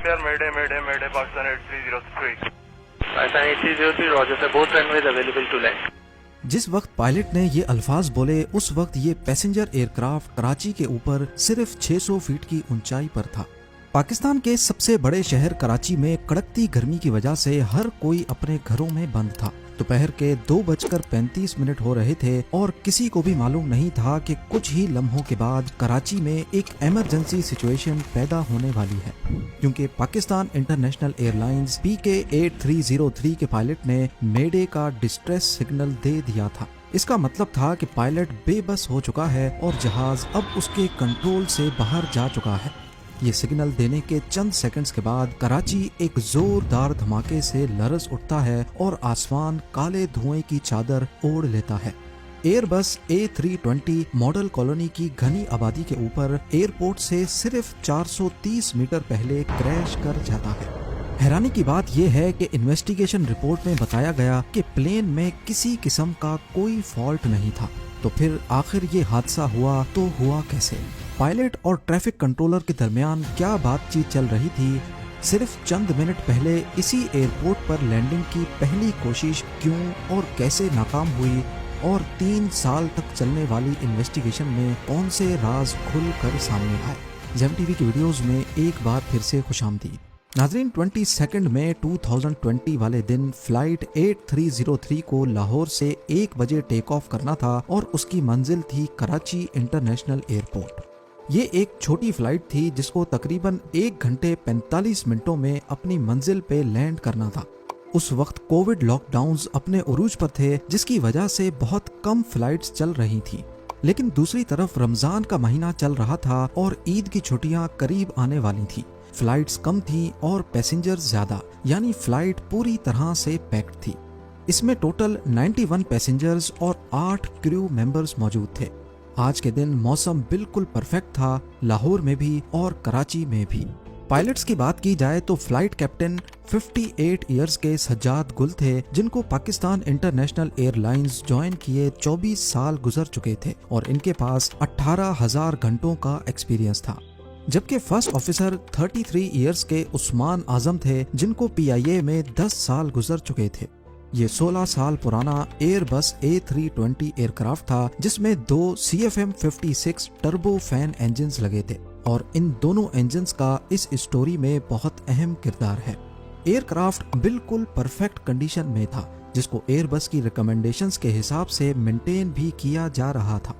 Air, Mayday, Mayday, Mayday, Pakistan 8303. Pakistan 8303, Roger sir, both runways available to land. जिस वक्त pilot ने ये अल्फाज बोले उस वक्त ये पैसेंजर एयरक्राफ्ट कराची के ऊपर सिर्फ 600 फीट की ऊंचाई पर था। पाकिस्तान के सबसे बड़े शहर कराची में कड़कती गर्मी की वजह से हर कोई अपने घरों में बंद था। दोपहर के 2:35 हो रहे थे और किसी को भी मालूम नहीं था कि कुछ ही लम्हों के बाद कराची में एक इमरजेंसी सिचुएशन पैदा होने वाली है, क्योंकि पाकिस्तान इंटरनेशनल एयरलाइंस PK 8303 के पायलट ने मेडे का डिस्ट्रेस सिग्नल दे दिया था। इसका मतलब था कि पायलट बेबस हो चुका है और जहाज अब उसके कंट्रोल से बाहर जा चुका है। ये सिग्नल देने के चंद सेकंड्स के बाद कराची एक जोरदार धमाके से लरज उठता है और आसमान काले धुएं की चादर ओढ़ लेता है। एयरबस A320 मॉडल कॉलोनी की घनी आबादी के ऊपर एयरपोर्ट से सिर्फ 430 मीटर पहले क्रैश कर जाता है। हैरानी की बात यह है कि इन्वेस्टिगेशन रिपोर्ट में बताया गया कि प्लेन में किसी किस्म का कोई फॉल्ट नहीं था। तो फिर आखिर ये हादसा हुआ तो हुआ कैसे? पायलट और ट्रैफिक कंट्रोलर के दरमियान क्या बातचीत चल रही थी? सिर्फ चंद मिनट पहले इसी एयरपोर्ट पर लैंडिंग की पहली कोशिश क्यों और कैसे नाकाम हुई? और 3 साल तक चलने वाली इन्वेस्टिगेशन में कौन से राज खुल कर सामने आए? जेम टीवी की वीडियोस में एक बार फिर से खुशामदीद। नाजरीन, 22 मई 2020 वाले दिन फ्लाइट 8303 को लाहौर से 1 बजे टेक ऑफ करना था और उसकी मंजिल थी कराची इंटरनेशनल एयरपोर्ट। ये एक छोटी फ्लाइट थी जिसको तकरीबन 1 घंटे 45 मिनटों में अपनी मंजिल पे लैंड करना था। उस वक्त कोविड लॉकडाउन्स अपने उरूज पर थे, जिसकी वजह से बहुत कम फ्लाइट्स चल रही थी। लेकिन दूसरी तरफ रमजान का महीना चल रहा था और ईद की छुट्टियां करीब आने वाली थी। फ्लाइट्स कम थी और पैसेंजर ज्यादा, यानी फ्लाइट पूरी तरह से पैक्ड थी। इसमें टोटल 91 पैसेंजर्स और 8 क्रू मेंबर्स मौजूद थे। आज के दिन मौसम बिल्कुल परफेक्ट था, लाहौर में भी और कराची में भी। पायलट्स की बात की जाए तो फ्लाइट कैप्टन 58 इयर्स के सज्जाद गुल थे, जिनको पाकिस्तान इंटरनेशनल एयरलाइंस ज्वाइन किए 24 साल गुजर चुके थे और इनके पास 18,000 घंटों का एक्सपीरियंस था। जबकि फर्स्ट ऑफिसर 33 इयर्स के उस्मान आजम थे, जिनको PIA में 10 साल गुजर चुके थे। ये 16 साल पुराना एयरबस A320 एयरक्राफ्ट था, जिसमें 2 CFM56 टर्बो फैन इंजन्स लगे थे और इन दोनों इंजन्स का इस स्टोरी में बहुत अहम किरदार है। एयरक्राफ्ट बिल्कुल परफेक्ट कंडीशन में था, जिसको एयरबस की रिकमेंडेशंस के हिसाब से मेंटेन भी किया जा रहा था।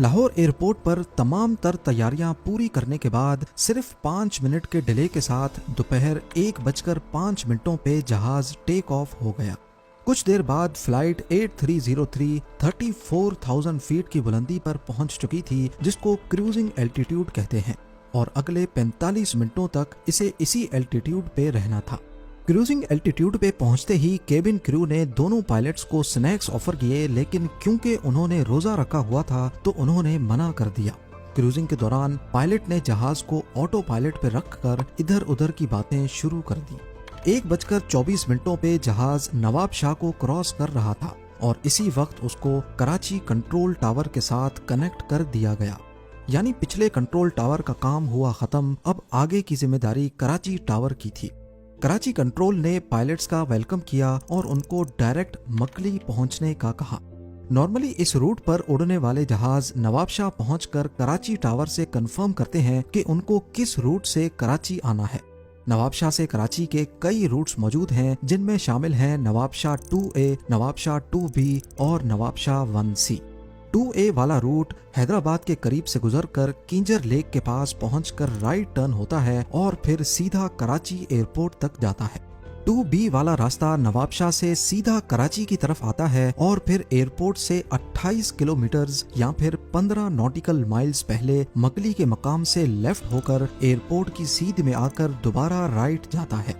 लाहौर एयरपोर्ट पर तमाम तर तैयारियां पूरी करने के बाद सिर्फ 5 मिनट के डिले के साथ दोपहर 1:05 पे जहाज टेक ऑफ हो गया। कुछ देर बाद फ्लाइट 8303 34,000 फीट की बुलंदी पर पहुंच चुकी थी, जिसको क्रूजिंग एल्टीट्यूड कहते हैं, और अगले 45 मिनटों तक इसे इसी एल्टीट्यूड पे रहना था। क्रूजिंग एल्टीट्यूड पे पहुंचते ही केबिन क्रू ने दोनों पायलट्स को स्नैक्स ऑफर किए, लेकिन क्योंकि उन्होंने रोजा रखा हुआ था तो उन्होंने मना कर दिया। क्रूजिंग के दौरान पायलट ने जहाज को ऑटो पायलट पे रखकर इधर उधर की बातें शुरू कर दी। 1:24 पे जहाज नवाब शाह को क्रॉस कर रहा था और इसी वक्त उसको कराची कंट्रोल टावर के साथ कनेक्ट कर दिया गया। यानी पिछले कंट्रोल टावर का काम हुआ खत्म, अब आगे की जिम्मेदारी कराची टावर की थी। कराची कंट्रोल ने पायलट्स का वेलकम किया और उनको डायरेक्ट मकली पहुंचने का कहा। नॉर्मली इस रूट पर उड़ने वाले जहाज नवाबशाह पहुंचकर कराची टावर से कंफर्म करते हैं कि उनको किस रूट से कराची आना है। नवाबशाह से कराची के कई रूट्स मौजूद हैं, जिनमें शामिल हैं नवाबशाह 2A, नवाबशाह 2B और नवाबशाह 1C। 2A वाला रूट हैदराबाद के करीब से गुजरकर किंजर लेक के पास पहुंचकर राइट टर्न होता है और फिर सीधा कराची एयरपोर्ट तक जाता है। 2B वाला रास्ता नवाबशाह से सीधा कराची की तरफ आता है और फिर एयरपोर्ट से 28 किलोमीटर या फिर 15 नॉटिकल माइल्स पहले मकली के मकाम से लेफ्ट होकर एयरपोर्ट की सीध में आकर दोबारा राइट जाता है।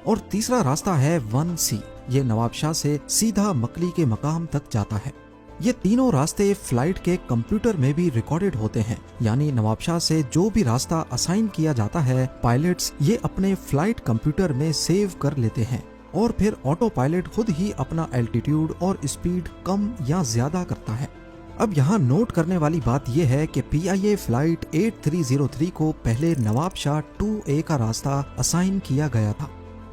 और तीसरा रास्ता है 1C, ये नवाबशाह से सीधा मकली के मकाम तक जाता है। ये तीनों रास्ते फ्लाइट के कंप्यूटर में भी रिकॉर्डेड होते हैं, यानी नवाबशाह से जो भी रास्ता असाइन किया जाता है पायलट्स ये अपने फ्लाइट कंप्यूटर में सेव कर लेते हैं और फिर ऑटो पायलट खुद ही अपना एल्टीट्यूड और स्पीड कम या ज्यादा करता है। اب यहाँ नोट करने वाली बात यह है कि PIA फ्लाइट 8303 को पहले नवाब शाह 2A का रास्ता असाइन किया गया था,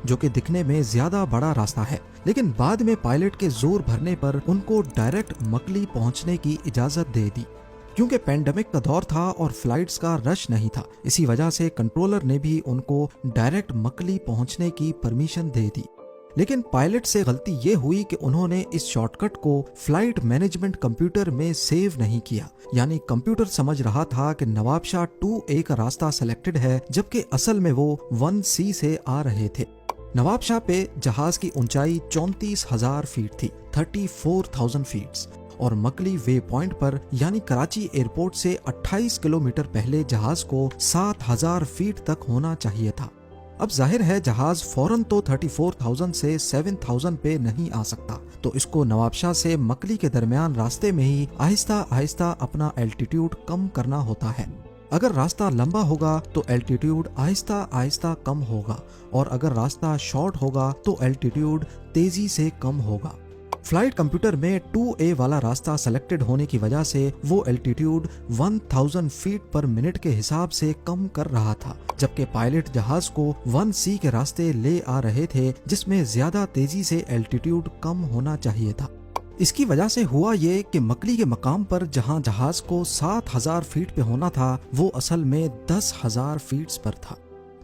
जो कि दिखने में ज्यादा बड़ा रास्ता है, लेकिन बाद में पायलट के जोर भरने पर उनको डायरेक्ट मकली पहुंचने की इजाजत दे दी। क्योंकि पैंडेमिक का दौर था और फ्लाइट्स का रश नहीं था, इसी वजह से कंट्रोलर ने भी उनको डायरेक्ट मकली पहुंचने की परमिशन दे दी। लेकिन पायलट से गलती ये हुई कि उन्होंने इस शॉर्टकट को फ्लाइट मैनेजमेंट कंप्यूटर में सेव नहीं किया, यानी कंप्यूटर समझ रहा था कि नवाब शाह 2A का रास्ता सेलेक्टेड है, जबकि असल में वो 1C से आ रहे थे। नवाब शाह पे जहाज की ऊंचाई 34,000 फीट थी, 34,000 फीट्स, और मकली वे पॉइंट पर यानी कराची एयरपोर्ट से 28 किलोमीटर पहले जहाज को 7,000 फीट तक होना चाहिए था। अब जाहिर है जहाज फौरन तो 34,000 से 7,000 पे नहीं आ सकता, तो इसको नवाबशाह से मकली के दरमियान रास्ते में ही आहिस्ता आहिस्ता अपना एल्टीट्यूड कम करना होता है। अगर रास्ता लंबा होगा तो एल्टीट्यूड आहिस्ता आहिस्ता कम होगा, और अगर रास्ता शॉर्ट होगा तो एल्टीट्यूड तेजी से कम होगा। फ्लाइट कंप्यूटर में 2A वाला रास्ता सेलेक्टेड होने की वजह से वो एल्टीट्यूड 1000 फीट पर मिनट के हिसाब से कम कर रहा था, जबकि पायलट जहाज को 1C के रास्ते ले आ रहे थे, जिसमें ज्यादा तेजी से एल्टीट्यूड कम होना चाहिए था। इसकी वजह से हुआ ये कि मकली के मकाम पर जहां जहाज को 7,000 फीट पे होना था, वो असल में 10,000 फीट पर था।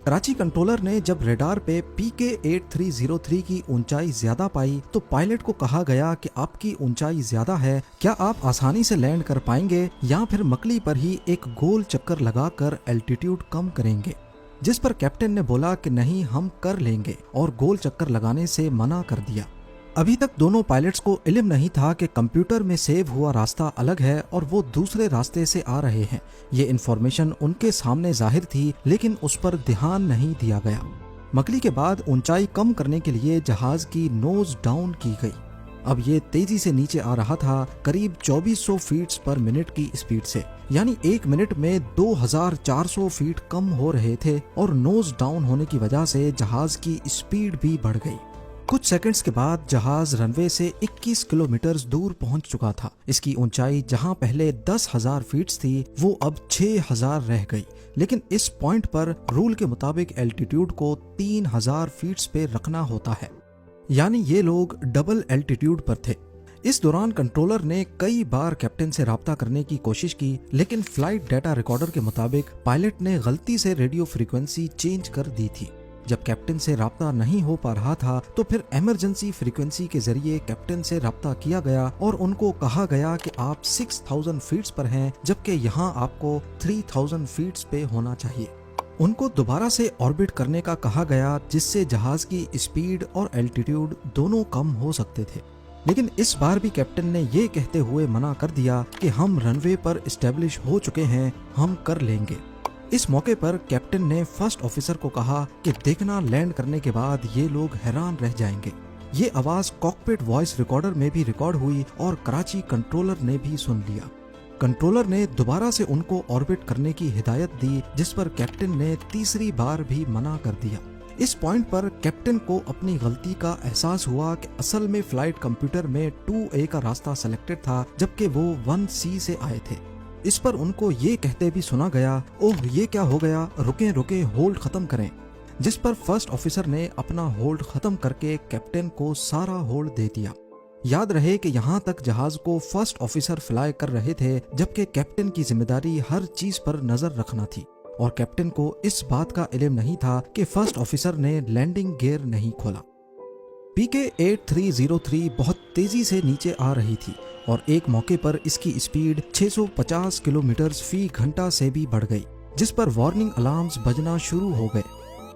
कराची कंट्रोलर ने जब रेडार पे PK 8303 की ऊंचाई ज्यादा पाई तो पायलट को कहा गया कि आपकी ऊंचाई ज्यादा है, क्या आप आसानी से लैंड कर पाएंगे या फिर मकली पर ही एक गोल चक्कर लगाकर एल्टीट्यूड कम करेंगे। जिस पर कैप्टन ने बोला कि नहीं, हम कर लेंगे, और गोल चक्कर लगाने से मना कर दिया। अभी तक दोनों पायलट्स को इल्म नहीं था कि कंप्यूटर में सेव हुआ रास्ता अलग है और वो दूसरे रास्ते से आ रहे हैं। ये इन्फॉर्मेशन उनके सामने जाहिर थी, लेकिन उस पर ध्यान नहीं दिया गया। मकली के बाद ऊंचाई कम करने के लिए जहाज की नोज डाउन की गई। अब ये तेजी से नीचे आ रहा था, करीब 2400 फीट पर मिनट की स्पीड से, यानी एक मिनट में 2400 फीट कम हो रहे थे, और नोज डाउन होने की वजह से जहाज की स्पीड भी बढ़ गई। कुछ सेकंड्स के बाद जहाज रनवे से 21 किलोमीटर दूर पहुंच चुका था। इसकी ऊंचाई जहां पहले 10,000 फीट थी, वो अब 6,000 रह गई, लेकिन इस पॉइंट पर रूल के मुताबिक एल्टीट्यूड को 3,000 फीट पे रखना होता है, यानी ये लोग डबल एल्टीट्यूड पर थे। इस दौरान कंट्रोलर ने कई बार कैप्टन से राब्ता करने की कोशिश की, लेकिन फ्लाइट डाटा रिकॉर्डर के मुताबिक पायलट ने गलती से रेडियो फ्रीक्वेंसी चेंज कर दी थी। जब कैप्टन से राब्ता नहीं हो पा रहा था तो फिर इमरजेंसी फ्रीक्वेंसी के जरिए कैप्टन से राब्ता किया गया और उनको कहा गया कि आप 6,000 फीट पर हैं, जबकि यहाँ आपको 3,000 फीट पे होना चाहिए। उनको दोबारा से ऑर्बिट करने का कहा गया, जिससे जहाज की स्पीड और एल्टीट्यूड दोनों कम हो सकते थे। लेकिन इस बार भी कैप्टन ने ये कहते हुए मना कर दिया कि हम रनवे पर एस्टेब्लिश हो चुके हैं, हम कर लेंगे। इस मौके पर कैप्टन ने फर्स्ट ऑफिसर को कहा कि देखना, लैंड करने के बाद ये लोग हैरान रह जाएंगे। ये आवाज कॉकपिट वॉइस रिकॉर्डर में भी रिकॉर्ड हुई और कराची कंट्रोलर ने भी सुन लिया। कंट्रोलर ने दोबारा से उनको ऑर्बिट करने की हिदायत दी, जिस पर कैप्टन ने तीसरी बार भी मना कर दिया। इस पॉइंट पर कैप्टन को अपनी गलती का एहसास हुआ कि असल में फ्लाइट कंप्यूटर में 2A का रास्ता सेलेक्टेड था, जबकि वो 1C से आए थे। इस पर उनको ये कहते भी सुना गया, ओह ये क्या हो गया, रुके रुके, होल्ड खत्म करें। जिस पर फर्स्ट ऑफिसर ने अपना होल्ड खत्म करके कैप्टन को सारा होल्ड दे दिया। याद रहे कि यहाँ तक जहाज को फर्स्ट ऑफिसर फ्लाई कर रहे थे, जबकि कैप्टन की जिम्मेदारी हर चीज पर नजर रखना थी, और कैप्टन को इस बात का इल्म नहीं था कि फर्स्ट ऑफिसर ने लैंडिंग गियर नहीं खोला। PK 8303 बहुत तेजी से नीचे आ रही थी और एक मौके पर इसकी स्पीड 650 किलोमीटर फी घंटा से भी बढ़ गई, जिस पर वार्निंग अलार्म्स बजना शुरू हो गए।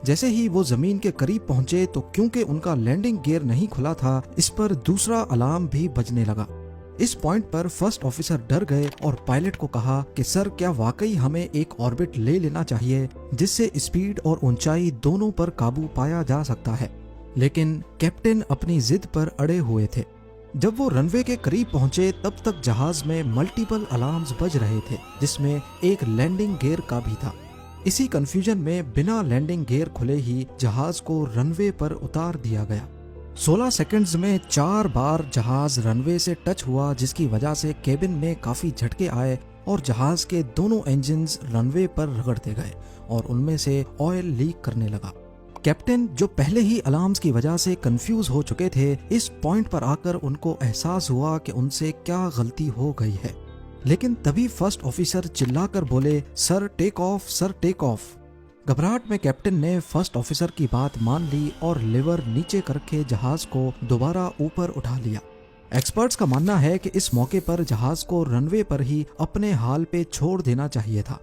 जैसे ही वो जमीन के करीब पहुंचे तो क्योंकि उनका लैंडिंग गियर नहीं खुला था, इस पर दूसरा अलार्म भी बजने लगा। इस पॉइंट पर फर्स्ट ऑफिसर डर गए और पायलट को कहा कि सर, क्या वाकई हमें एक ऑर्बिट ले लेना चाहिए जिससे स्पीड और ऊंचाई दोनों पर काबू पाया जा सकता है। लेकिन कैप्टन अपनी जिद पर अड़े हुए थे। जब वो रनवे के करीब पहुंचे तब तक जहाज में मल्टीपल अलार्म्स बज रहे थे, जिसमें एक लैंडिंग गियर का भी था। इसी कंफ्यूजन में बिना लैंडिंग गियर खुले ही जहाज को रनवे पर उतार दिया गया। 16 सेकंड्स में 4 बार जहाज रनवे से टच हुआ, जिसकी वजह से केबिन में काफी झटके आए और जहाज के दोनों इंजन्स रनवे पर रगड़ते गए और उनमें से ऑयल लीक करने लगा। कैप्टन, जो पहले ही अलार्म्स की वजह से कंफ्यूज हो चुके थे, इस पॉइंट पर आकर उनको एहसास हुआ कि उनसे क्या गलती हो गई है। लेकिन तभी फर्स्ट ऑफिसर चिल्लाकर बोले, sir take off, sir take off. घबराहट में कैप्टन ने फर्स्ट ऑफिसर की बात मान ली और लिवर नीचे करके जहाज को दोबारा ऊपर उठा लिया। एक्सपर्ट्स का मानना है कि इस मौके पर जहाज को रनवे पर ही अपने हाल पे छोड़ देना चाहिए था।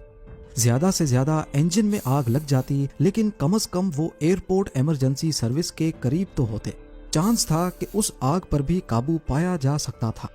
ज्यादा से ज्यादा इंजन में आग लग जाती, लेकिन कम से कम वो एयरपोर्ट इमरजेंसी सर्विस के करीब तो होते। चांस था कि उस आग पर भी काबू पाया जा सकता था,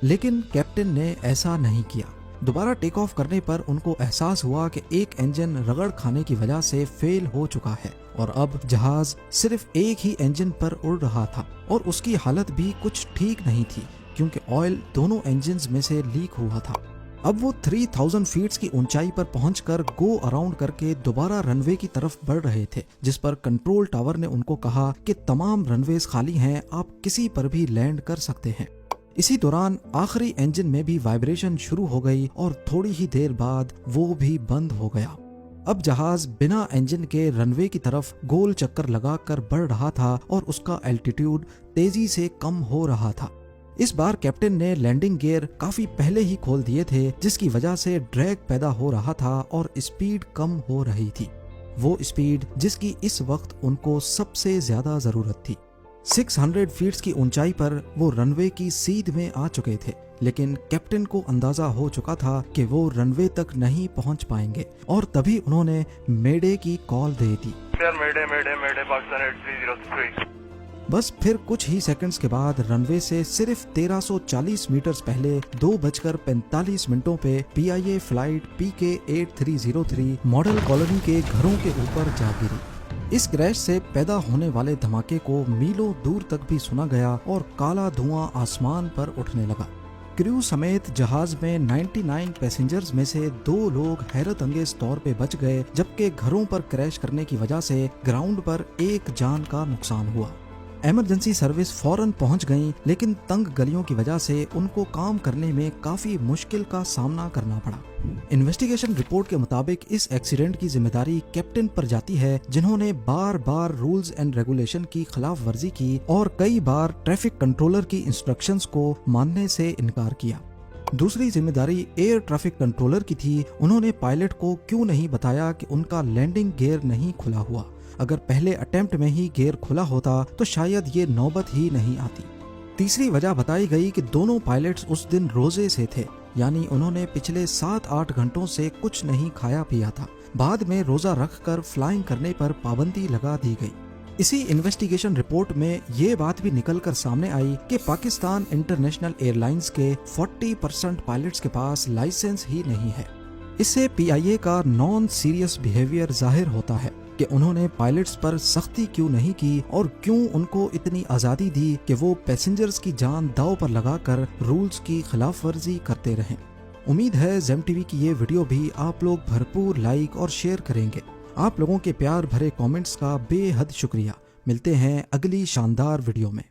लेकिन कैप्टन ने ऐसा नहीं किया। दोबारा टेक ऑफ करने पर उनको एहसास हुआ कि एक इंजन रगड़ खाने की वजह से फेल हो चुका है और अब जहाज सिर्फ एक ही इंजन पर उड़ रहा था और उसकी हालत भी कुछ ठीक नहीं थी, क्योंकि ऑयल दोनों इंजन्स में से लीक हुआ था। अब वो 3000 फीट की ऊंचाई पर पहुंचकर गो अराउंड करके दोबारा रनवे की तरफ बढ़ रहे थे, जिस पर कंट्रोल टावर ने उनको कहा कि तमाम रनवेज खाली हैं, आप किसी पर भी लैंड कर सकते हैं। इसी दौरान आखिरी इंजन में भी वाइब्रेशन शुरू हो गई और थोड़ी ही देर बाद वो भी बंद हो गया। अब जहाज बिना इंजन के रनवे की तरफ गोल चक्कर लगाकर बढ़ रहा था और उसका एल्टीट्यूड तेजी से कम हो रहा था। इस बार कैप्टन ने लैंडिंग गियर काफी पहले ही खोल दिए थे, जिसकी वजह से ड्रैग पैदा हो रहा था और स्पीड कम हो रही थी, वो स्पीड जिसकी इस वक्त उनको सबसे ज्यादा जरूरत थी। 600 फीट की ऊंचाई पर वो रनवे की सीध में आ चुके थे, लेकिन कैप्टन को अंदाजा हो चुका था कि वो रनवे तक नहीं पहुंच पाएंगे और तभी उन्होंने मेडे की कॉल दे दी। मेडे मेडे मेडे पाकिस्तान 8303। बस फिर कुछ ही सेकंड्स के बाद रनवे से सिर्फ 1340 मीटर्स पहले 2:45 पे PIA flight PK 8303 model colony के घरों के ऊपर जा गिरी। इस क्रैश से पैदा होने वाले धमाके को मीलों दूर तक भी सुना गया और काला धुआं आसमान पर उठने लगा। क्रू समेत जहाज में 99 पैसेंजर्स में से 2 लोग हैरत अंगेज तौर पे बच गए, जबकि घरों पर क्रैश करने की वजह से ग्राउंड पर एक जान का नुकसान हुआ। इमरजेंसी सर्विस फौरन पहुंच गई, लेकिन तंग गलियों की वजह से उनको काम करने में काफी मुश्किल का सामना करना पड़ा। इन्वेस्टिगेशन रिपोर्ट के मुताबिक इस एक्सीडेंट की जिम्मेदारी कैप्टन पर जाती है, जिन्होंने बार बार रूल्स एंड रेगुलेशन की खिलाफ वर्जी की और कई बार ट्रैफिक कंट्रोलर की इंस्ट्रक्शंस को मानने से इनकार किया। दूसरी जिम्मेदारी एयर ट्रैफिक कंट्रोलर की थी। उन्होंने पायलट को क्यों नहीं बताया कि उनका लैंडिंग गियर नहीं खुला हुआ। अगर पहले अटेम्प्ट में ही गियर खुला होता तो शायद ये नौबत ही नहीं आती। तीसरी वजह बताई गई कि दोनों पायलट्स उस दिन रोजे से थे, यानी उन्होंने पिछले 7-8 घंटों से कुछ नहीं खाया पिया था। बाद में रोजा रखकर फ्लाइंग करने पर पाबंदी लगा दी गई। इसी इन्वेस्टिगेशन रिपोर्ट में ये बात भी निकल कर सामने आई कि पाकिस्तान इंटरनेशनल एयरलाइंस के 40% पायलट्स के पास लाइसेंस ही नहीं है। इससे PIA का नॉन सीरियस बिहेवियर जाहिर होता है कि उन्होंने पायलट्स पर सख्ती क्यों नहीं की और क्यों उनको इतनी आज़ादी दी कि वो पैसेंजर्स की जान दांव पर लगाकर रूल्स की खिलाफ वर्जी करते रहें। उम्मीद है ZEM TV की ये वीडियो भी आप लोग भरपूर लाइक और शेयर करेंगे। आप लोगों के प्यार भरे कमेंट्स का बेहद शुक्रिया। मिलते हैं अगली शानदार वीडियो में।